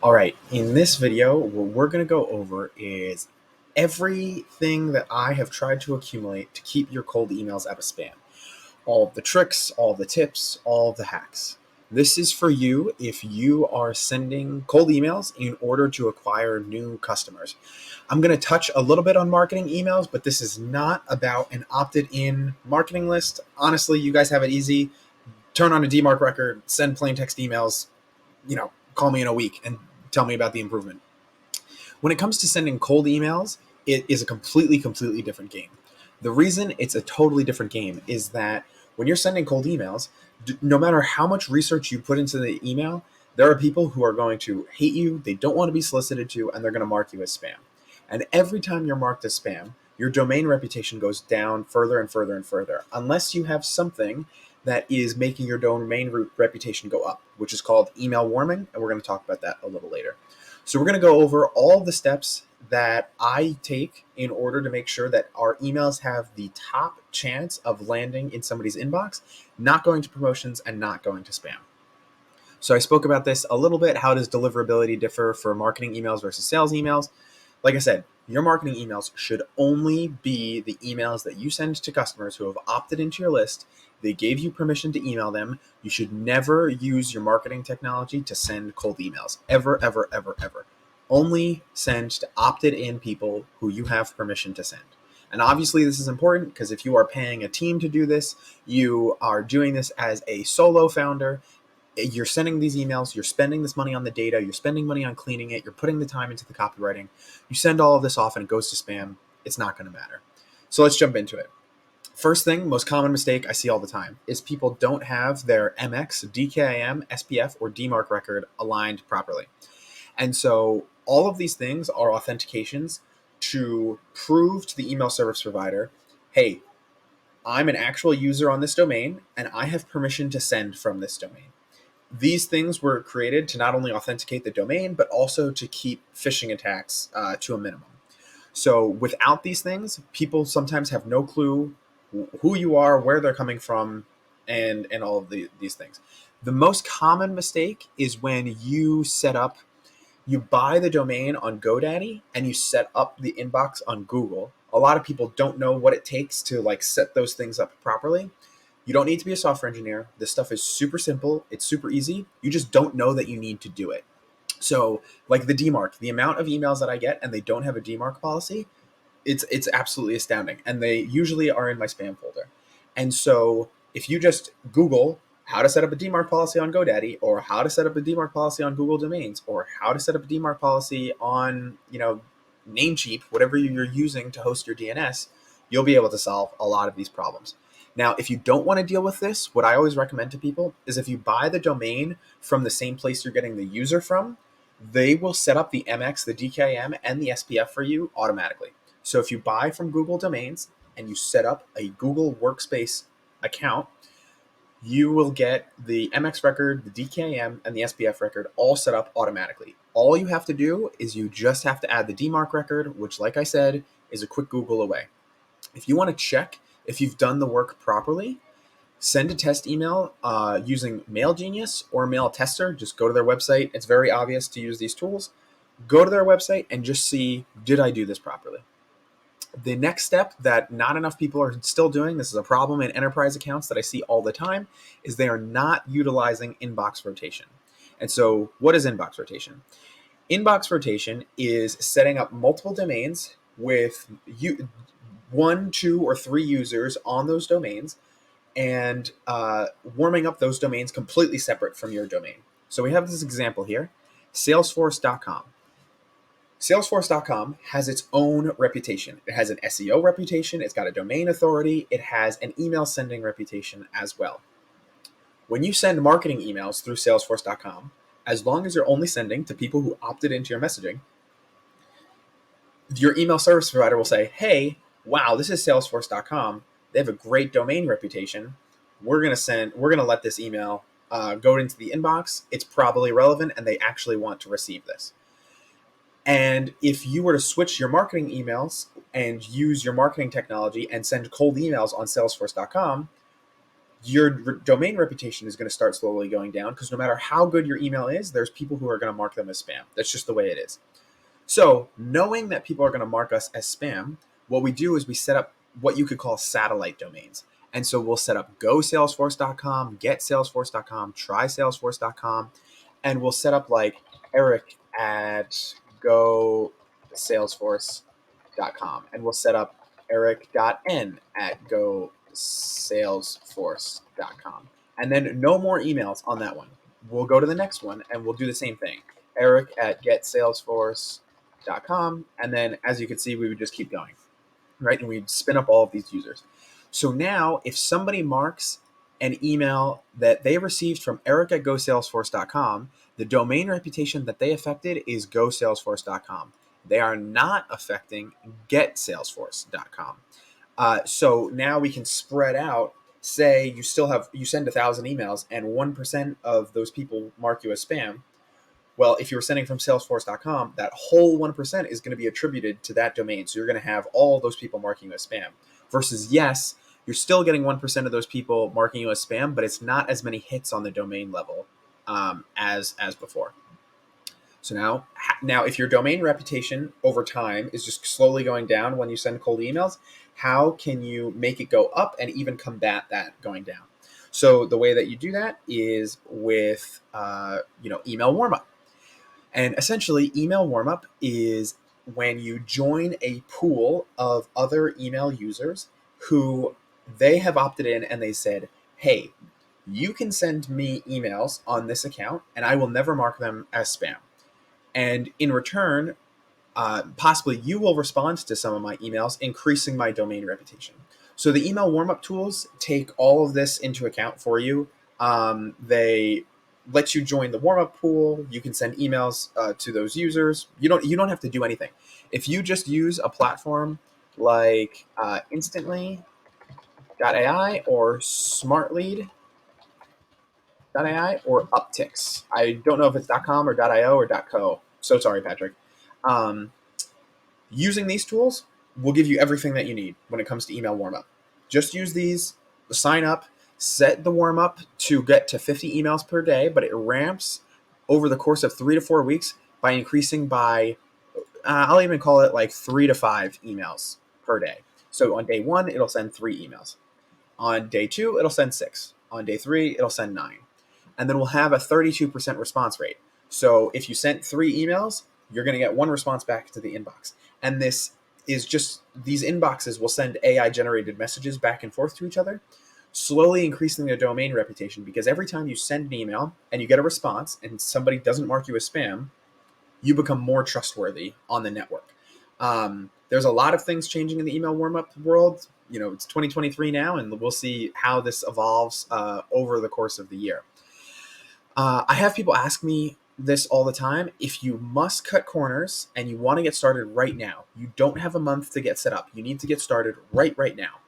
All right, in this video, what we're going to go over is everything that I have tried to accumulate to keep your cold emails out of spam. All of the tricks, all of the tips, all of the hacks. This is for you if you are sending cold emails in order to acquire new customers. I'm going to touch a little bit on marketing emails, but this is not about an opted in marketing list. Honestly, you guys have it easy. Turn on a DMARC record, send plain text emails, call me in a week and tell me about the improvement. When it comes to sending cold emails, it is a completely different game. The reason it's a totally different game is that when you're sending cold emails, no matter how much research you put into the email, there are people who are going to hate you, they don't want to be solicited to, and they're going to mark you as spam. And every time you're marked as spam, your domain reputation goes down further and further and further, unless you have something that is making your domain reputation go up, which is called email warming, and we're going to talk about that a little later. So we're going to go over all the steps that I take in order to make sure that our emails have the top chance of landing in somebody's inbox, not going to promotions and not going to spam. So I spoke about this a little bit. How does deliverability differ for marketing emails versus sales emails? Like I said, your marketing emails should only be the emails that you send to customers who have opted into your list. They gave you permission to email them. You should never use your marketing technology to send cold emails. Ever, ever, ever, ever. Only send to opted in people who you have permission to send. And obviously, this is important because if you are paying a team to do this, you are doing this as a solo founder. You're sending these emails, you're spending this money on the data, you're spending money on cleaning it, you're putting the time into the copywriting. You send all of this off and it goes to spam. It's not going to matter. So let's jump into it. First thing, most common mistake I see all the time is people don't have their MX, DKIM, SPF, or DMARC record aligned properly. And so all of these things are authentications to prove to the email service provider, hey, I'm an actual user on this domain and I have permission to send from this domain. These things were created to not only authenticate the domain, but also to keep phishing attacks to a minimum. So without these things, people sometimes have no clue who you are, where they're coming from, and all of these things. The most common mistake is when you buy the domain on GoDaddy and you set up the inbox on Google. A lot of people don't know what it takes to set those things up properly. You don't need to be a software engineer. This stuff is super simple. It's super easy. You just don't know that you need to do it. So like the DMARC, the amount of emails that I get and they don't have a DMARC policy, it's absolutely astounding. And they usually are in my spam folder. And so if you just Google how to set up a DMARC policy on GoDaddy, or how to set up a DMARC policy on Google Domains, or how to set up a DMARC policy on, Namecheap, whatever you're using to host your DNS, you'll be able to solve a lot of these problems. Now, if you don't want to deal with this, what I always recommend to people is if you buy the domain from the same place you're getting the user from, they will set up the MX, the DKIM, and the SPF for you automatically. So if you buy from Google Domains and you set up a Google Workspace account, you will get the MX record, the DKIM, and the SPF record all set up automatically. All you have to do is you just have to add the DMARC record, which, like I said, is a quick Google away. If you want to check if you've done the work properly, send a test email using MailGenius or MailTester. Just go to their website. It's very obvious to use these tools. Go to their website and just see, did I do this properly? The next step that not enough people are still doing, this is a problem in enterprise accounts that I see all the time, is they are not utilizing inbox rotation. And so what is inbox rotation? Inbox rotation is setting up multiple domains with one, two, or three users on those domains and warming up those domains completely separate from your domain. So we have this example here, Salesforce.com. Salesforce.com has its own reputation. It has an SEO reputation, it's got a domain authority, it has an email sending reputation as well. When you send marketing emails through Salesforce.com, as long as you're only sending to people who opted into your messaging, your email service provider will say, hey, wow, this is Salesforce.com. They have a great domain reputation. We're going to let this email go into the inbox. It's probably relevant and they actually want to receive this. And if you were to switch your marketing emails and use your marketing technology and send cold emails on Salesforce.com, your domain reputation is going to start slowly going down, because no matter how good your email is, there's people who are going to mark them as spam. That's just the way it is. So, knowing that people are going to mark us as spam, what we do is we set up what you could call satellite domains. And so we'll set up gosalesforce.com, getsalesforce.com, trysalesforce.com, and we'll set up like Eric at gosalesforce.com, and we'll set up eric.n at gosalesforce.com. And then no more emails on that one. We'll go to the next one and we'll do the same thing. Eric at getsalesforce.com. And then, as you can see, we would just keep going, right? And we'd spin up all of these users. So now, if somebody marks an email that they received from Eric at gosalesforce.com, the domain reputation that they affected is gosalesforce.com. They are not affecting getsalesforce.com. So now we can spread out. Say you send 1,000 emails and 1% of those people mark you as spam. Well, if you were sending from salesforce.com, that whole 1% is going to be attributed to that domain. So you're going to have all of those people marking you as spam. Versus, yes, you're still getting 1% of those people marking you as spam, but it's not as many hits on the domain level as before. So now, if your domain reputation over time is just slowly going down when you send cold emails, how can you make it go up and even combat that going down? So the way that you do that is with email warmup. And essentially, email warmup is when you join a pool of other email users who they have opted in and they said, hey, you can send me emails on this account and I will never mark them as spam. And in return, possibly you will respond to some of my emails, increasing my domain reputation. So the email warmup tools take all of this into account for you. They let you join the warmup pool. You can send emails to those users. You don't have to do anything. If you just use a platform like Instantly.ai or Smartlead.ai or Upticks. I don't know if it's .com or .io or .co. So sorry, Patrick. Um, Using these tools will give you everything that you need when it comes to email warmup. Just use these, sign up, set the warmup to get to 50 emails per day, but it ramps over the course of 3 to 4 weeks by increasing by, I'll even call it like 3 to 5 emails per day. So on day 1, it'll send 3 emails. On day 2, it'll send 6. On day 3, it'll send 9. And then we'll have a 32% response rate. So if you sent 3 emails, you're going to get 1 response back to the inbox. And this is just, these inboxes will send AI generated messages back and forth to each other, slowly increasing their domain reputation, because every time you send an email and you get a response and somebody doesn't mark you as spam, you become more trustworthy on the network. There's a lot of things changing in the email warmup world. It's 2023 now, and we'll see how this evolves over the course of the year. I have people ask me this all the time. If you must cut corners and you want to get started right now, you don't have a month to get set up. You need to get started right now.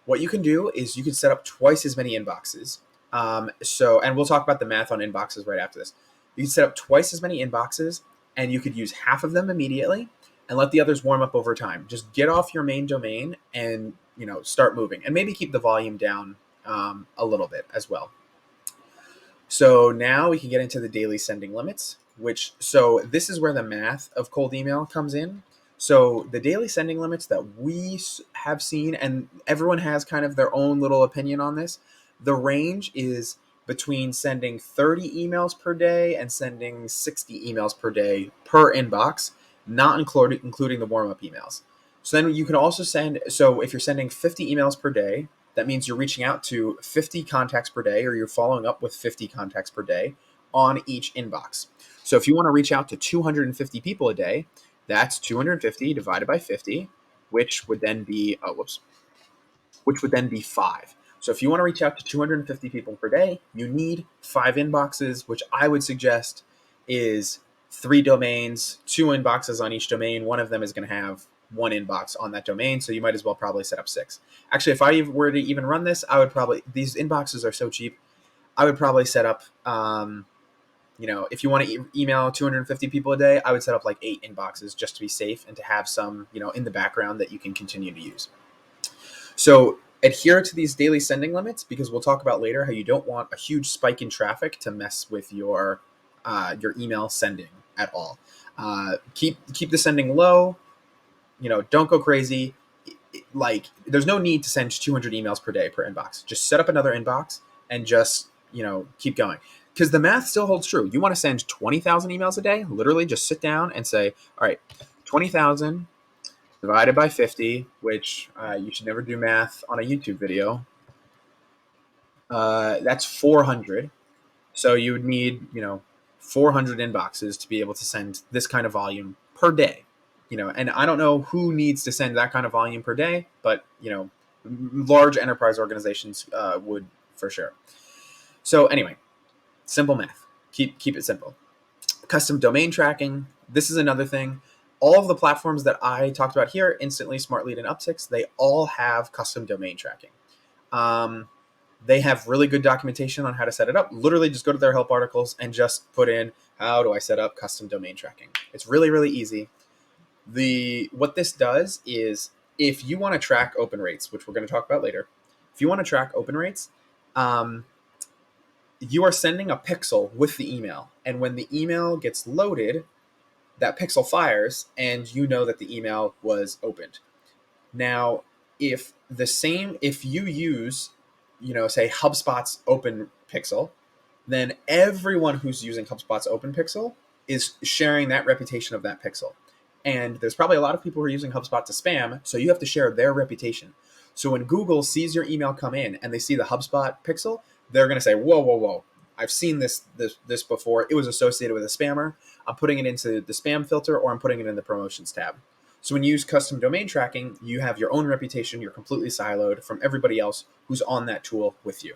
What you can do is you can set up twice as many inboxes. And we'll talk about the math on inboxes right after this. You can set up twice as many inboxes, and you could use half of them immediately and let the others warm up over time. Just get off your main domain and start moving, and maybe keep the volume down a little bit as well. So now we can get into the daily sending limits, so this is where the math of cold email comes in. So the daily sending limits that we have seen, and everyone has kind of their own little opinion on this, the range is between sending 30 emails per day and sending 60 emails per day per inbox, not including the warm-up emails. So then you can also so if you're sending 50 emails per day, that means you're reaching out to 50 contacts per day, or you're following up with 50 contacts per day on each inbox. So if you want to reach out to 250 people a day, that's 250 divided by 50, which would then be 5. So if you want to reach out to 250 people per day, you need 5 inboxes, which I would suggest is 3 domains, 2 inboxes on each domain. One of them is going to have 1 inbox on that domain, so you might as well probably set up 6. Actually, if I were to even run this, I would probably, these inboxes are so cheap, I would probably set up, if you want to email 250 people a day, I would set up like 8 inboxes just to be safe and to have some, in the background that you can continue to use. So Adhere to these daily sending limits, because we'll talk about later how you don't want a huge spike in traffic to mess with your email sending at all. Keep the sending low. Don't go crazy. Like, there's no need to send 200 emails per day per inbox. Just set up another inbox and just keep going, because the math still holds true. You want to send 20,000 emails a day. Literally just sit down and say, all right, 20,000 divided by 50, which you should never do math on a YouTube video. That's 400. So you would need 400 inboxes to be able to send this kind of volume per day. And I don't know who needs to send that kind of volume per day, but large enterprise organizations would for sure. So anyway, simple math. Keep it simple. Custom domain tracking. This is another thing. All of the platforms that I talked about here, Instantly, SmartLead, and Upticks, they all have custom domain tracking. They have really good documentation on how to set it up. Literally just go to their help articles and just put in, how do I set up custom domain tracking? It's really, really easy. What this does is, if you want to track open rates, which we're going to talk about later, if you want to track open rates, you are sending a pixel with the email. And when the email gets loaded, that pixel fires and you know that the email was opened. Now, if you use, say HubSpot's open pixel, then everyone who's using HubSpot's open pixel is sharing that reputation of that pixel. And there's probably a lot of people who are using HubSpot to spam, so you have to share their reputation. So when Google sees your email come in and they see the HubSpot pixel, they're going to say, whoa, whoa, whoa, I've seen this before. It was associated with a spammer. I'm putting it into the spam filter, or I'm putting it in the promotions tab. So when you use custom domain tracking, you have your own reputation. You're completely siloed from everybody else who's on that tool with you.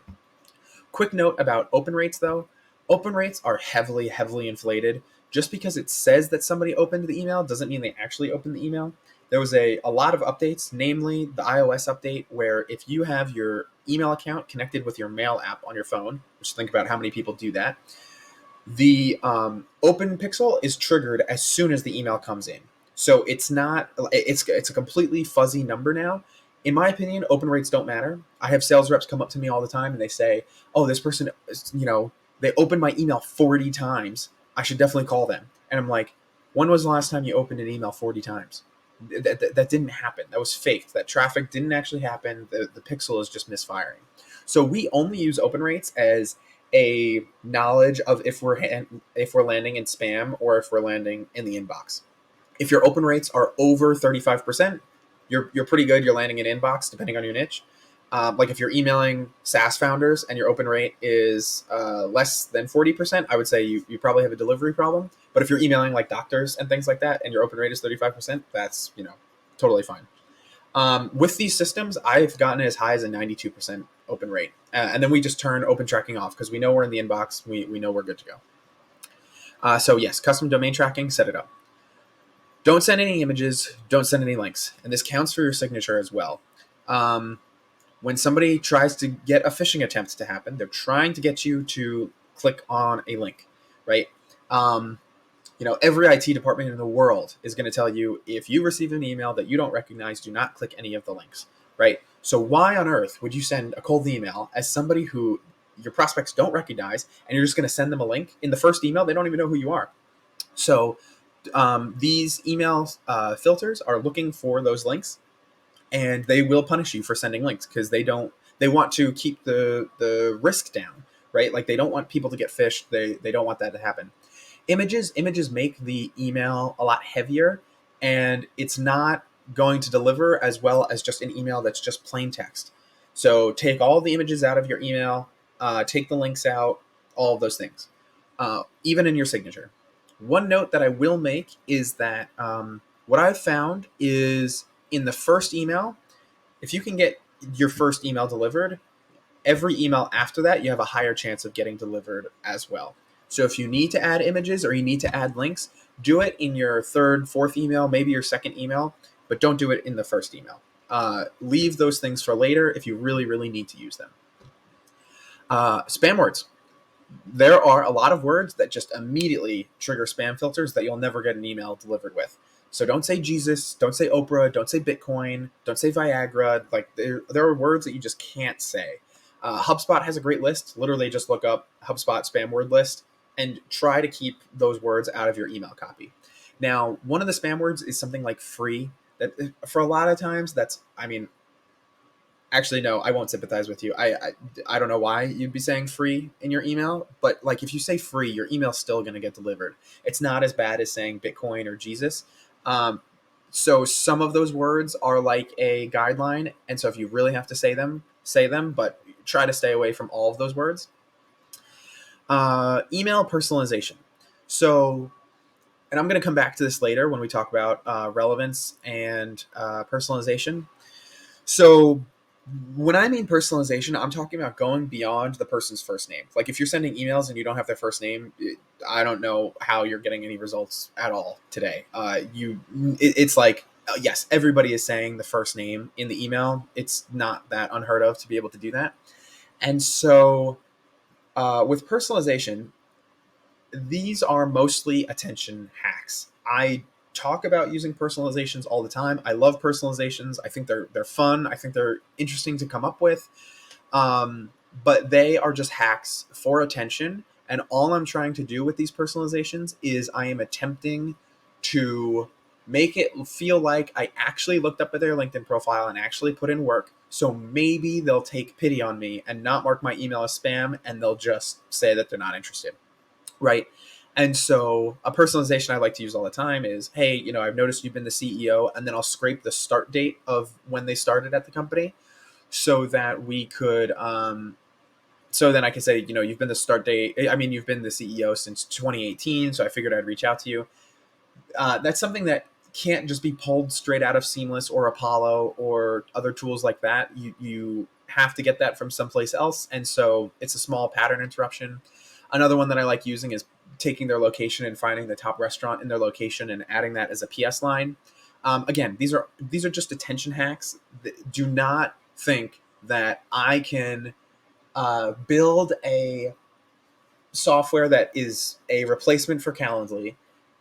Quick note about open rates, though. Open rates are heavily, heavily inflated. Just because it says that somebody opened the email doesn't mean they actually opened the email. There was a lot of updates, namely the iOS update, where if you have your email account connected with your mail app on your phone, which, think about how many people do that, the open pixel is triggered as soon as the email comes in. So it's a completely fuzzy number now. In my opinion, open rates don't matter. I have sales reps come up to me all the time and they say, oh, this person, they opened my email 40 times. I should definitely call them. And I'm like, when was the last time you opened an email 40 times? That didn't happen. That was faked. That traffic didn't actually happen. The pixel is just misfiring. So we only use open rates as a knowledge of if we're landing in spam or if we're landing in the inbox. If your open rates are over 35%, you're pretty good. You're landing in inbox, depending on your niche. Like if you're emailing SaaS founders and your open rate is less than 40%, I would say you probably have a delivery problem. But if you're emailing like doctors and things like that and your open rate is 35%, that's totally fine. With these systems, I've gotten as high as a 92% open rate. And then we just turn open tracking off because we know we're in the inbox. We know we're good to go. So yes, custom domain tracking, set it up. Don't send any images. Don't send any links. And this counts for your signature as well. When somebody tries to get a phishing attempt to happen, they're trying to get you to click on a link, right? Every IT department in the world is going to tell you, if you receive an email that you don't recognize, do not click any of the links, right? So why on earth would you send a cold email as somebody who your prospects don't recognize, and you're just going to send them a link? In the first email, they don't even know who you are. So these email filters are looking for those links, and they will punish you for sending links because they want to keep the risk down, right? Like, they don't want people to get phished. They don't want that to happen. Images make the email a lot heavier, and it's not going to deliver as well as just an email that's just plain text. So take all the images out of your email, take the links out, all of those things, even in your signature. One note that I will make is that what I've found is, in the first email, if you can get your first email delivered, every email after that, you have a higher chance of getting delivered as well. So if you need to add images or you need to add links, do it in your third, fourth email, maybe your second email, but don't do it in the first email. Leave those things for later if you really, really need to use them. Spam words. There are a lot of words that just immediately trigger spam filters that you'll never get an email delivered with. So don't say Jesus, don't say Oprah, don't say Bitcoin, don't say Viagra. Like there are words that you just can't say. HubSpot has a great list. Literally just look up HubSpot spam word list and try to keep those words out of your email copy. Now, one of the spam words is something like free. That for a lot of times, that's, I mean, actually no, I won't sympathize with you. I don't know why you'd be saying free in your email, but like if you say free, your email's still going to get delivered. It's not as bad as saying Bitcoin or Jesus. Um, so some of those words are like a guideline, and so if you really have to say them, say them, but try to stay away from all of those words. Email personalization. So, and I'm going to come back to this later when we talk about relevance and personalization. So when I mean personalization, I'm talking about going beyond the person's first name. Like if you're sending emails and you don't have their first name, I don't know how you're getting any results at all today. It's like, yes, everybody is saying the first name in the email. It's not that unheard of to be able to do that. And so with personalization, these are mostly attention hacks. I talk about using personalizations all the time. I love personalizations. I think they're fun. I think they're interesting to come up with. But they are just hacks for attention. And all I'm trying to do with these personalizations is I am attempting to make it feel like I actually looked up at their LinkedIn profile and actually put in work. So maybe they'll take pity on me and not mark my email as spam, and they'll just say that they're not interested. Right. And so a personalization I like to use all the time is, hey, I've noticed you've been the CEO, and then I'll scrape the start date of when they started at the company so that we could, so then I can say, you've been the start date. I mean, you've been the CEO since 2018. So I figured I'd reach out to you. That's something that can't just be pulled straight out of Seamless or Apollo or other tools like that. You have to get that from someplace else. And so it's a small pattern interruption. Another one that I like using is taking their location and finding the top restaurant in their location and adding that as a PS line. Again, these are just attention hacks. Do not think that I can build a software that is a replacement for Calendly,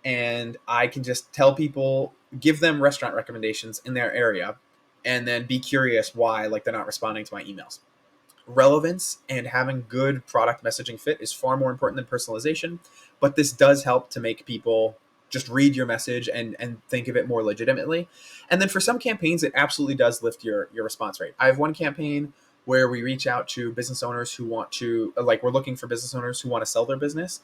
and I can just tell people, give them restaurant recommendations in their area, and then be curious why like they're not responding to my emails. Relevance and having good product messaging fit is far more important than personalization, but this does help to make people just read your message and think of it more legitimately. And then for some campaigns, it absolutely does lift your response rate. I have one campaign where we reach out to business owners who want to, like, we're looking for business owners who want to sell their business.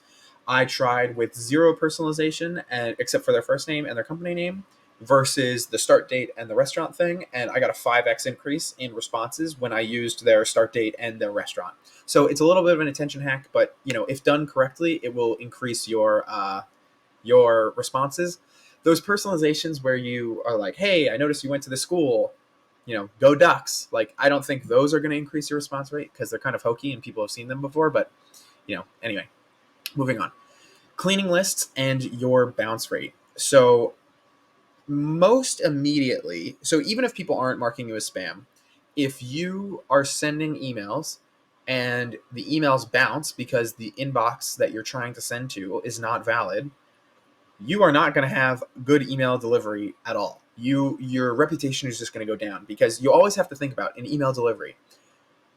I tried with zero personalization, and except for their first name and their company name, versus the start date and the restaurant thing. And I got a 5x increase in responses when I used their start date and their restaurant. So it's a little bit of an attention hack, but if done correctly, it will increase your responses. Those personalizations where you are like, hey, I noticed you went to the school, go Ducks. Like, I don't think those are going to increase your response rate because they're kind of hokey and people have seen them before. But, anyway, moving on. Cleaning lists and your bounce rate. So most immediately, so even if people aren't marking you as spam, if you are sending emails and the emails bounce because the inbox that you're trying to send to is not valid, you are not going to have good email delivery at all. Your reputation is just going to go down, because you always have to think about in email delivery,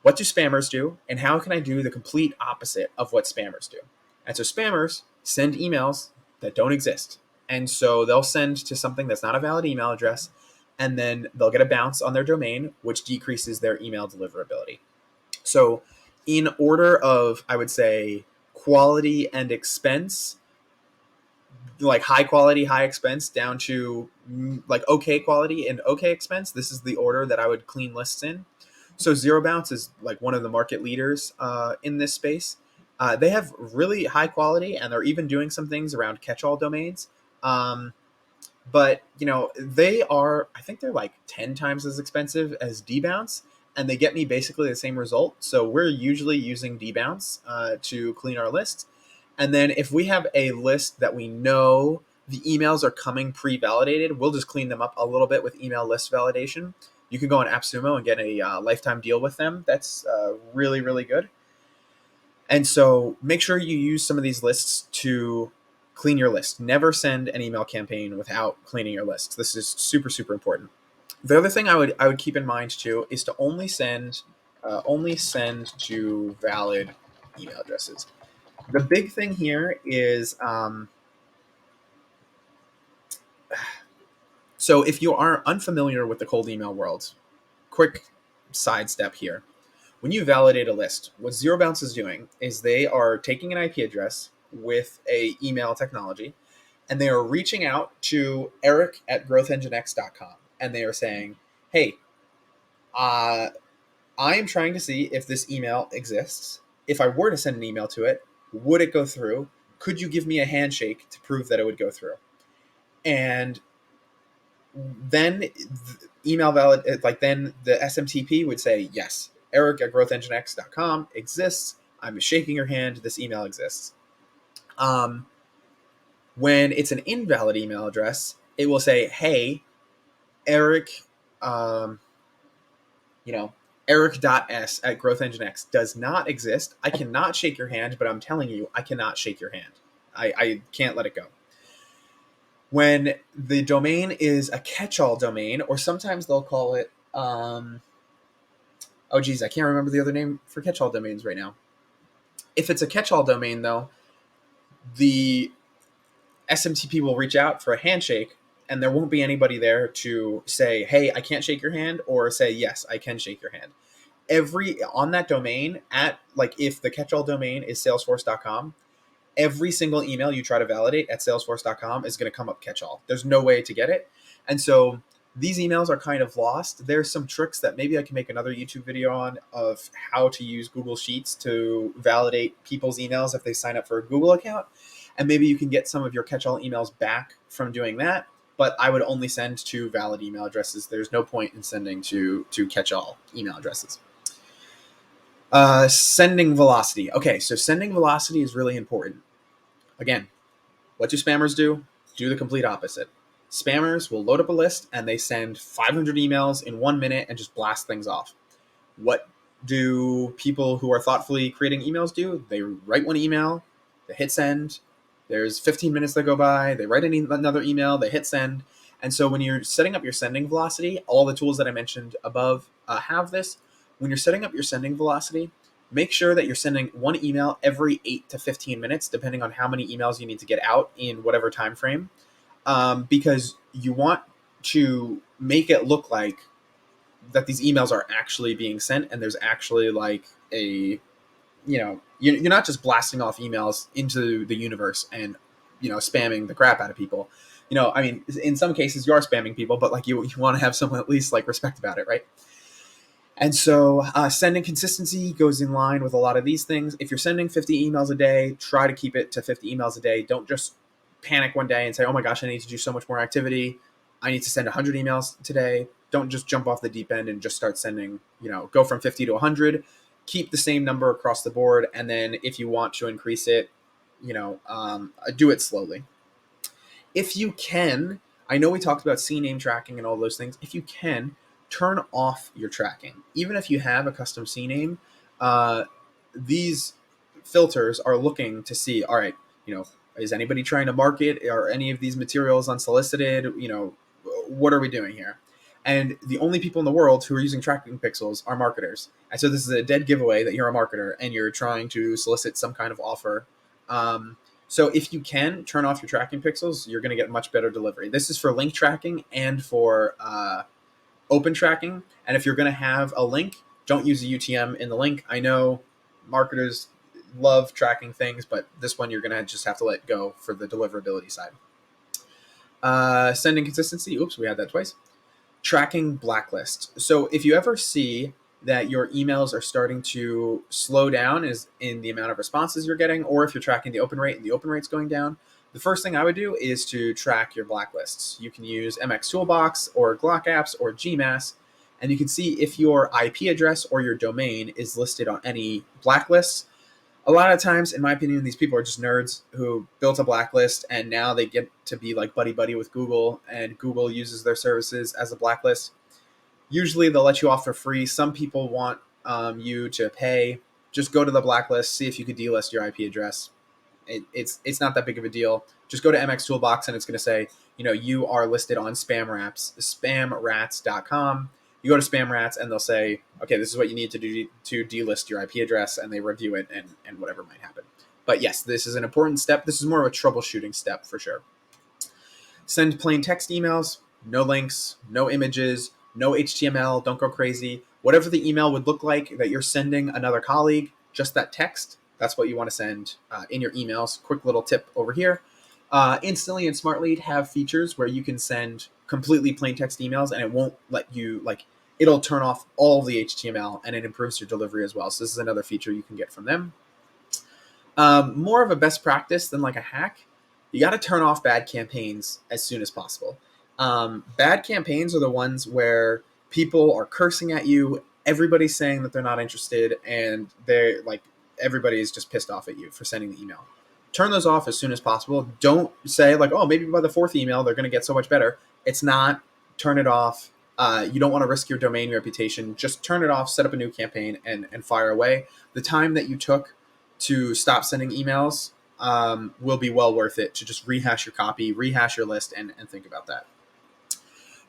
what do spammers do and how can I do the complete opposite of what spammers do? And so spammers send emails that don't exist. And so they'll send to something that's not a valid email address, and then they'll get a bounce on their domain, which decreases their email deliverability. So in order of, I would say, quality and expense, like high quality, high expense down to like okay quality and okay expense, this is the order that I would clean lists in. So Zero Bounce is like one of the market leaders in this space. They have really high quality, and they're even doing some things around catch-all domains. But they are, I think they're like 10 times as expensive as Dbounce, and they get me basically the same result. So we're usually using Dbounce to clean our lists. And then if we have a list that we know the emails are coming pre-validated, we'll just clean them up a little bit with email list validation. You can go on AppSumo and get a lifetime deal with them. That's really, really good. And so make sure you use some of these lists to clean your list. Never send an email campaign without cleaning your list. This is super, super important. The other thing I would keep in mind too is to only send to valid email addresses. The big thing here is so if you are unfamiliar with the cold email world, quick sidestep here. When you validate a list, what Zero Bounce is doing is they are taking an IP address with a email technology, and they are reaching out to Eric at growthenginex.com, and they are saying, "Hey, uh, I am trying to see if this email exists. If I were to send an email to it, would it go through? Could you give me a handshake to prove that it would go through?" And then email valid, like then the SMTP would say, yes, Eric at growthenginex.com exists. I'm shaking your hand. This email exists. Um, when it's an invalid email address, it will say, hey, Eric, um, you know, Eric.s at growthenginex does not exist. I cannot shake your hand, but I'm telling you, I cannot shake your hand. I can't let it go. When the domain is a catch-all domain, or sometimes they'll call it, oh geez, I can't remember the other name for catch-all domains right now. If it's a catch-all domain, though, the SMTP will reach out for a handshake, and there won't be anybody there to say, hey, I can't shake your hand, or say, yes, I can shake your hand. On that domain, at like if the catch-all domain is salesforce.com, every single email you try to validate at salesforce.com is going to come up catch-all. There's no way to get it. And so these emails are kind of lost. There's some tricks that maybe I can make another YouTube video on of how to use Google Sheets to validate people's emails if they sign up for a Google account. And maybe you can get some of your catch-all emails back from doing that. But I would only send to valid email addresses. There's no point in sending to catch-all email addresses. Sending velocity. Okay, so sending velocity is really important. Again, what do spammers do? Do the complete opposite. Spammers will load up a list and they send 500 emails in 1 minute and just blast things off. What do people who are thoughtfully creating emails do? They write one email, they hit send. There's 15 minutes that go by. They write another email, they hit send. And so when you're setting up your sending velocity, all the tools that I mentioned above have this. When you're setting up your sending velocity, make sure that you're sending one email every 8 to 15 minutes, depending on how many emails you need to get out in whatever time frame, because you want to make it look like that these emails are actually being sent and there's actually like a, you're not just blasting off emails into the universe and, spamming the crap out of people. I mean, in some cases you are spamming people, but like you want to have someone at least like respect about it, right? And so sending consistency goes in line with a lot of these things. If you're sending 50 emails a day, try to keep it to 50 emails a day. Don't just panic one day and say, oh my gosh, I need to do so much more activity. I need to send 100 emails today. Don't just jump off the deep end and just start sending, go from 50 to 100. Keep the same number across the board. And then if you want to increase it, do it slowly. If you can, I know we talked about CNAME tracking and all those things. If you can, turn off your tracking. Even if you have a custom CNAME, these filters are looking to see, all right, is anybody trying to market? Are any of these materials unsolicited? What are we doing here? And the only people in the world who are using tracking pixels are marketers. And so this is a dead giveaway that you're a marketer and you're trying to solicit some kind of offer. So if you can turn off your tracking pixels, you're going to get much better delivery. This is for link tracking and for open tracking. And if you're going to have a link, don't use a UTM in the link. I know marketers love tracking things, but this one you're going to just have to let go for the deliverability side. Sending consistency. Oops, we had that twice. Tracking blacklist. So if you ever see that your emails are starting to slow down is in the amount of responses you're getting, or if you're tracking the open rate and the open rate's going down, the first thing I would do is to track your blacklists. You can use MX Toolbox or Glock Apps or GMass, and you can see if your IP address or your domain is listed on any blacklists. A lot of times, in my opinion, these people are just nerds who built a blacklist and now they get to be like buddy-buddy with Google, and Google uses their services as a blacklist. Usually they'll let you off for free. Some people want you to pay. Just go to the blacklist, see if you could delist your IP address. It's not that big of a deal. Just go to MX Toolbox and it's going to say, you are listed on spamrats.com. You go to Spam Rats and they'll say, okay, this is what you need to do to delist your IP address, and they review it and whatever might happen. But yes, this is an important step. This is more of a troubleshooting step for sure. Send plain text emails, no links, no images, no HTML, don't go crazy. Whatever the email would look like that you're sending another colleague, just that text, that's what you want to send in your emails. Quick little tip over here. Instantly and SmartLead have features where you can send completely plain text emails and it won't let you, it'll turn off all of the HTML and it improves your delivery as well. So this is another feature you can get from them. More of a best practice than like a hack. You got to turn off bad campaigns as soon as possible. Bad campaigns are the ones where people are cursing at you. Everybody's saying that they're not interested, and everybody is just pissed off at you for sending the email. Turn those off as soon as possible. Don't say oh, maybe by the fourth email they're going to get so much better. It's not. Turn it off. You don't want to risk your domain reputation. Just turn it off, set up a new campaign, and fire away. The time that you took to stop sending emails will be well worth it to just rehash your copy, rehash your list, and think about that.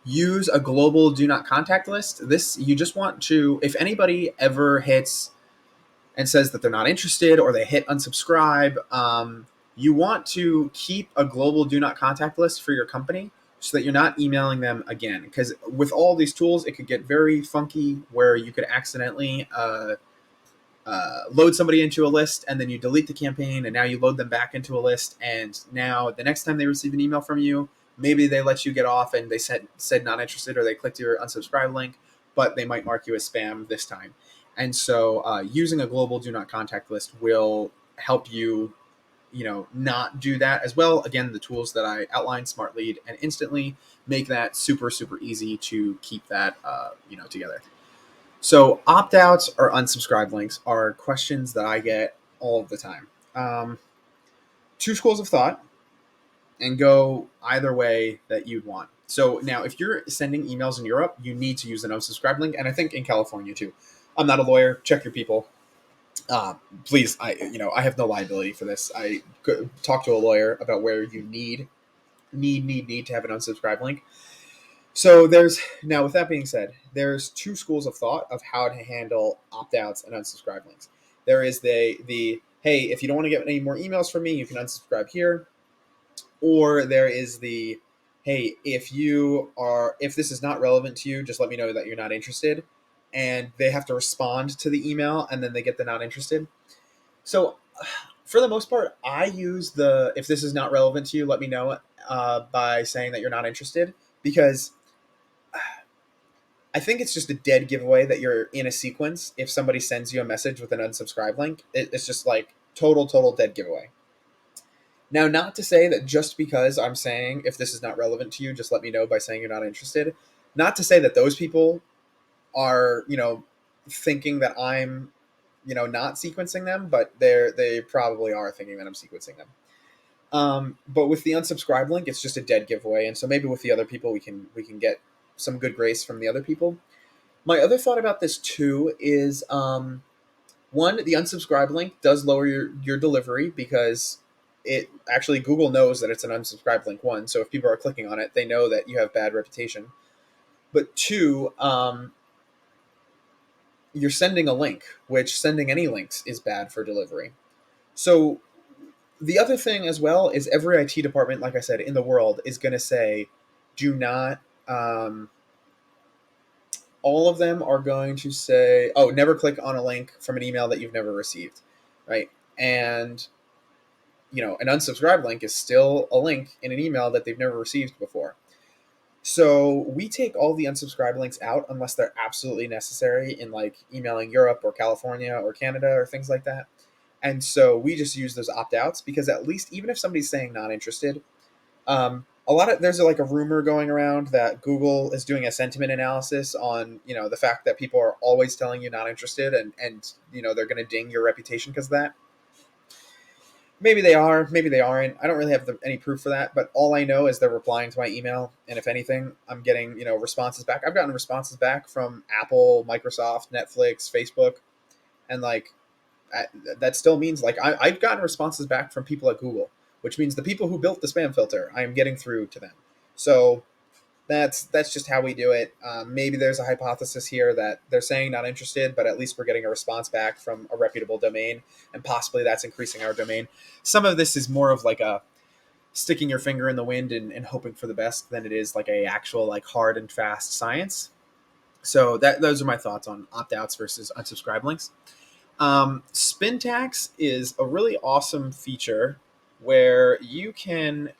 Use a global do not contact list. This, you just want to, if anybody ever hits and says that they're not interested or they hit unsubscribe, you want to keep a global do not contact list for your company so that you're not emailing them again. Because with all these tools, it could get very funky where you could accidentally load somebody into a list and then you delete the campaign and now you load them back into a list, and now the next time they receive an email from you, maybe they let you get off and they said not interested, or they clicked your unsubscribe link, but they might mark you as spam this time. And so using a global do not contact list will help you not do that as well. Again, the tools that I outlined, SmartLead and Instantly, make that super easy to keep that together. So opt-outs or unsubscribe links are questions that I get all of the time. Two schools of thought, and go either way that you'd want. So now, if you're sending emails in Europe, you need to use an unsubscribe link, and I think in California too. I'm not a lawyer. Check your people. Please, I have no liability for this. I could talk to a lawyer about where you need to have an unsubscribe link. So with that being said, there's two schools of thought of how to handle opt-outs and unsubscribe links. There is the hey, if you don't want to get any more emails from me, you can unsubscribe here. Or there is the, hey, if this is not relevant to you, just let me know that you're not interested. And they have to respond to the email and then they get the not interested. So for the most part, I use the, if this is not relevant to you, let me know by saying that you're not interested, because I think it's just a dead giveaway that you're in a sequence. If somebody sends you a message with an unsubscribe link, it's just total dead giveaway. Now, not to say that just because I'm saying if this is not relevant to you, just let me know by saying you're not interested. Not to say that those people are, thinking that I'm, not sequencing them, but they probably are thinking that I'm sequencing them. But with the unsubscribe link, it's just a dead giveaway. And so maybe with the other people, we can get some good grace from the other people. My other thought about this too is, one, the unsubscribe link does lower your delivery, because it actually, Google knows that it's an unsubscribe link, one. So if people are clicking on it, they know that you have bad reputation. But two, you're sending a link, which sending any links is bad for delivery. So the other thing as well is every IT department, like I said, in the world is going to say, do not, all of them are going to say, oh, never click on a link from an email that you've never received, right? And, an unsubscribe link is still a link in an email that they've never received before. So we take all the unsubscribe links out unless they're absolutely necessary in emailing Europe or California or Canada or things like that. And so we just use those opt-outs, because at least even if somebody's saying not interested, there's a rumor going around that Google is doing a sentiment analysis on, the fact that people are always telling you not interested, and they're going to ding your reputation because of that. Maybe they are, maybe they aren't. I don't really have any proof for that, but all I know is they're replying to my email, and if anything, I'm getting, responses back. I've gotten responses back from Apple, Microsoft, Netflix, Facebook, and that still means like I've gotten responses back from people at Google, which means the people who built the spam filter, I am getting through to them. So that's just how we do it. Maybe there's a hypothesis here that they're saying not interested, but at least we're getting a response back from a reputable domain, and possibly that's increasing our domain. Some of this is more of like a sticking your finger in the wind and hoping for the best than it is like a actual like hard and fast science. So that those are my thoughts on opt outs versus unsubscribe links. Spin tax is a really awesome feature where you can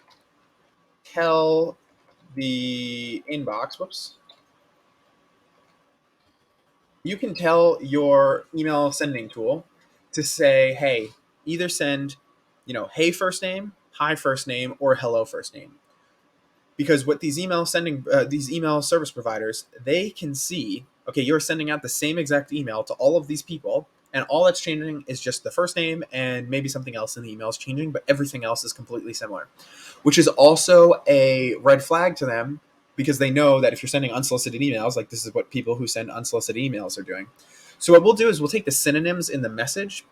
tell the inbox, whoops, you can tell your email sending tool to say, hey, either send, hey first name, hi first name, or hello first name. Because what these email service providers, they can see, okay, you're sending out the same exact email to all of these people, and all that's changing is just the first name and maybe something else in the email is changing, but everything else is completely similar, which is also a red flag to them because they know that if you're sending unsolicited emails, like this is what people who send unsolicited emails are doing. So what we'll do is we'll take the synonyms in the message,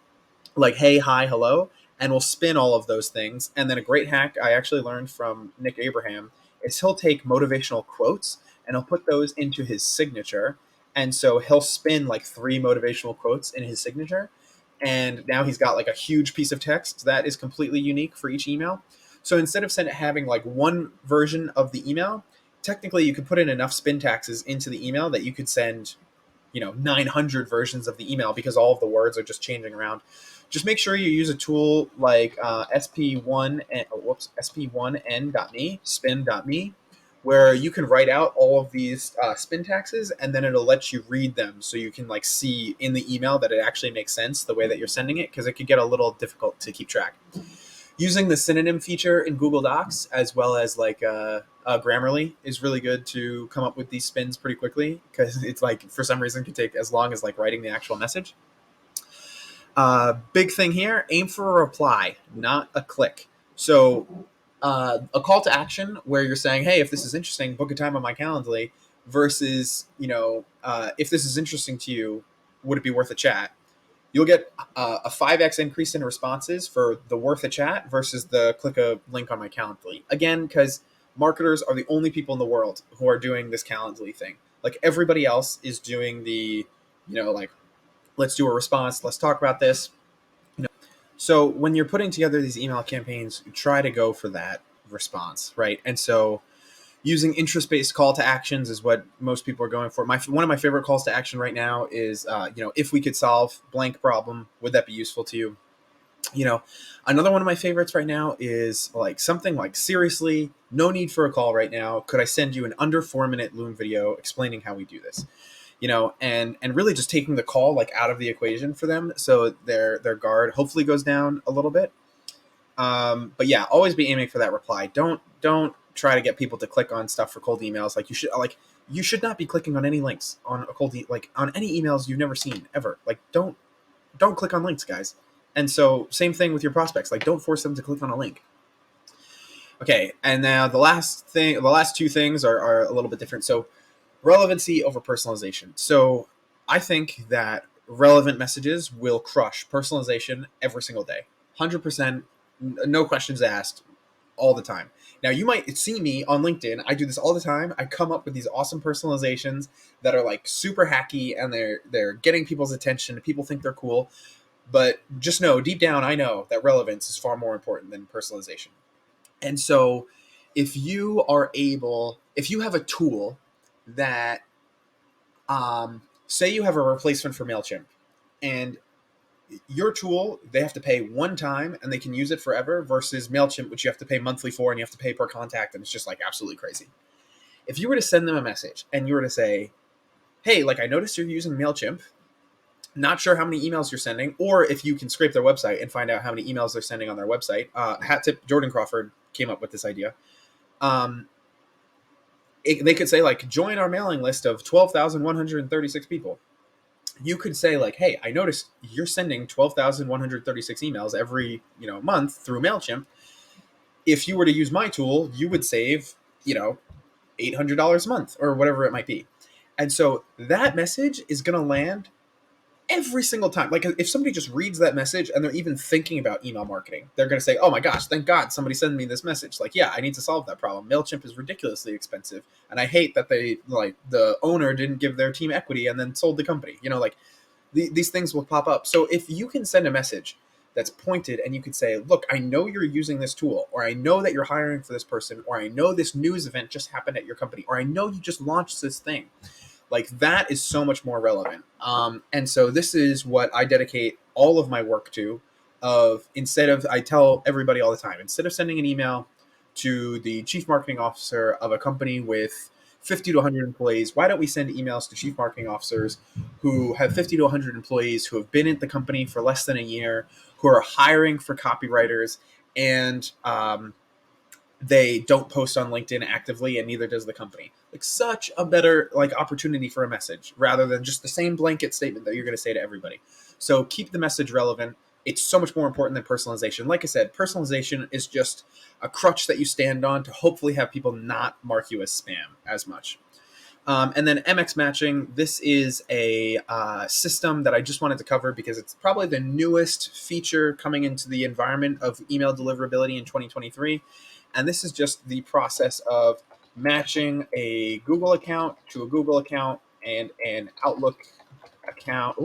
like hey, hi, hello, and we'll spin all of those things. And then a great hack I actually learned from Nick Abraham is he'll take motivational quotes and he'll put those into his signature. And so he'll spin like 3 motivational quotes in his signature. And now he's got like a huge piece of text that is completely unique for each email. So instead of having like one version of the email, technically you could put in enough spin taxes into the email that you could send 900 versions of the email because all of the words are just changing around. Just make sure you use a tool like sp1n.me, spin.me, where you can write out all of these spin taxes, and then it'll let you read them so you can like see in the email that it actually makes sense the way that you're sending it, because it could get a little difficult to keep track. Using the synonym feature in Google Docs as well as like Grammarly is really good to come up with these spins pretty quickly, because it's like for some reason could take as long as like writing the actual message. Big thing here, aim for a reply, not a click. So a call to action where you're saying, hey, if this is interesting, book a time on my Calendly, versus, if this is interesting to you, would it be worth a chat? You'll get a 5x increase in responses for the worth a chat versus the click a link on my Calendly. Again, because marketers are the only people in the world who are doing this Calendly thing. Like everybody else is doing the, like, let's do a response, let's talk about this. So when you're putting together these email campaigns, try to go for that response, right? And so using interest-based call to actions is what most people are going for. One of my favorite calls to action right now is, if we could solve blank problem, would that be useful to you? Another one of my favorites right now is like something like, seriously, no need for a call right now. Could I send you an under 4-minute Loom video explaining how we do this? And really just taking the call like out of the equation for them, so their guard hopefully goes down a little bit. But yeah, always be aiming for that reply. Don't try to get people to click on stuff for cold emails. Like you should not be clicking on any links on a like on any emails you've never seen ever. Like don't click on links, guys. And so same thing with your prospects. Like don't force them to click on a link. Okay, and now the last 2 things are a little bit different. So relevancy over personalization. So I think that relevant messages will crush personalization every single day. 100%, no questions asked, all the time. Now, you might see me on LinkedIn. I do this all the time. I come up with these awesome personalizations that are like super hacky, and they're getting people's attention. People think they're cool. But just know, deep down, I know that relevance is far more important than personalization. And so if you have a tool that, say you have a replacement for MailChimp, and your tool, they have to pay one time and they can use it forever, versus MailChimp, which you have to pay monthly for and you have to pay per contact, and it's just like absolutely crazy. If you were to send them a message and you were to say, hey, like I noticed you're using MailChimp, not sure how many emails you're sending, or if you can scrape their website and find out how many emails they're sending on their website. Hat tip, Jordan Crawford came up with this idea. They could say like, join our mailing list of 12,136 people. You could say like, hey, I noticed you're sending 12,136 emails every month through MailChimp. If you were to use my tool, you would save $800 a month or whatever it might be. And so that message is going to land every single time. Like if somebody just reads that message and they're even thinking about email marketing, they're going to say, oh my gosh, thank God somebody sent me this message. Like, yeah, I need to solve that problem. MailChimp is ridiculously expensive. And I hate that the owner didn't give their team equity and then sold the company. Like these things will pop up. So if you can send a message that's pointed and you could say, look, I know you're using this tool, or I know that you're hiring for this person, or I know this news event just happened at your company, or I know you just launched this thing. Like that is so much more relevant. And so this is what I dedicate all of my work to. I tell everybody all the time, instead of sending an email to the chief marketing officer of a company with 50 to 100 employees, why don't we send emails to chief marketing officers who have 50 to 100 employees, who have been at the company for less than a year, who are hiring for copywriters, and they don't post on LinkedIn actively, and neither does the company. Like such a better opportunity for a message rather than just the same blanket statement that you're going to say to everybody. So keep the message relevant. It's so much more important than personalization. Like I said, personalization is just a crutch that you stand on to hopefully have people not mark you as spam as much. And then MX matching. This is a system that I just wanted to cover because it's probably the newest feature coming into the environment of email deliverability in 2023. And this is just the process of matching a Google account to a Google account and an Outlook account.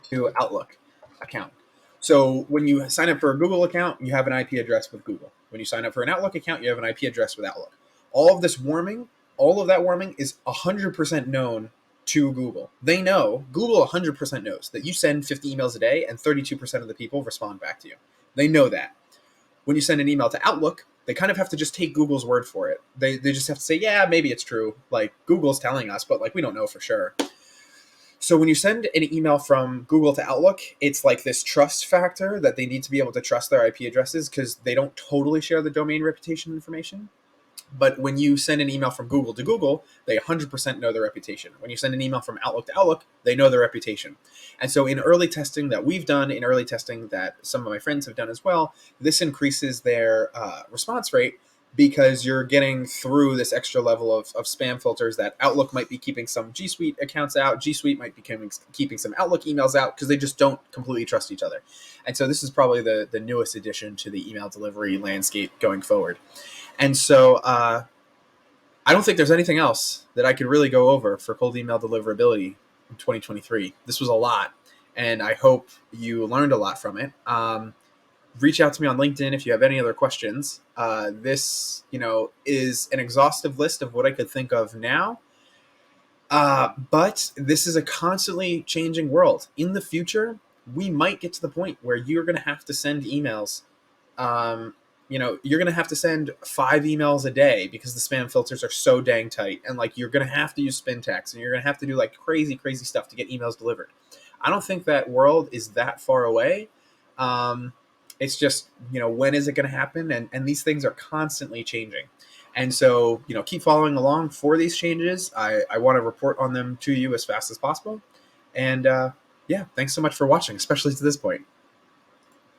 To Outlook account. So when you sign up for a Google account, you have an IP address with Google. When you sign up for an Outlook account, you have an IP address with Outlook. All of that warming is 100% known to Google. They know, Google 100% knows that you send 50 emails a day and 32% of the people respond back to you. They know that. When you send an email to Outlook, they kind of have to just take Google's word for it. They just have to say, yeah, maybe it's true. Like Google's telling us, but we don't know for sure. So when you send an email from Google to Outlook, it's like this trust factor that they need to be able to trust their IP addresses because they don't totally share the domain reputation information. But when you send an email from Google to Google, they 100% know their reputation. When you send an email from Outlook to Outlook, they know their reputation. And so in early testing that we've done, in early testing that some of my friends have done as well, this increases their response rate because you're getting through this extra level of spam filters that Outlook might be keeping some G Suite accounts out. G Suite might be keeping some Outlook emails out because they just don't completely trust each other. And so this is probably the newest addition to the email delivery landscape going forward. And so I don't think there's anything else that I could really go over for cold email deliverability in 2023. This was a lot, and I hope you learned a lot from it. Reach out to me on LinkedIn if you have any other questions. This, is an exhaustive list of what I could think of now. But this is a constantly changing world. In the future, we might get to the point where you're going to have to send emails. You're going to have to send 5 emails a day because the spam filters are so dang tight. And you're going to have to use spin tags and you're going to have to do crazy, crazy stuff to get emails delivered. I don't think that world is that far away. It's just, when is it going to happen? And these things are constantly changing. And so, keep following along for these changes. I want to report on them to you as fast as possible. And yeah, thanks so much for watching, especially to this point.